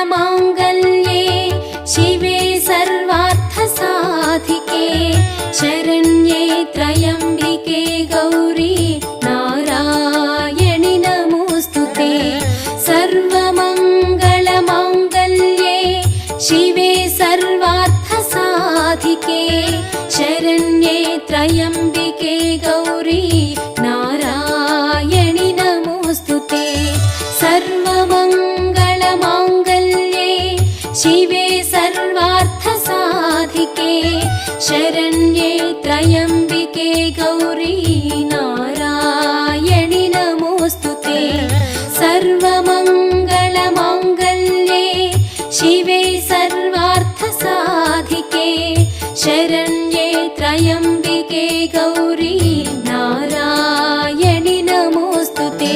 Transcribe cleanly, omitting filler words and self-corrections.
सर्वमङ्गलमाङ्गल्ये शिवे सर्वार्थसाधिके शरण्ये त्र्यम्बिके गौरी नारायणि नमोऽस्तुते। सर्वमङ्गलमाङ्गल्ये शिवे सर्वार्थसाधिके शरण्ये त्र्यम्बिके गौरी नारायणि नमोऽस्तुते। सर्वमङ्गलमाङ्गल्ये शिवे सर्वार्थसाधिके शरण्ये त्र्यम्बिके गौरी नारायणि नमोऽस्तुते। सर्वमङ्गलमाङ्गल्ये शिवे सर्वार्थसाधिके शरण्ये त्र्यम्बिके गौरी नारायणि नमोऽस्तुते।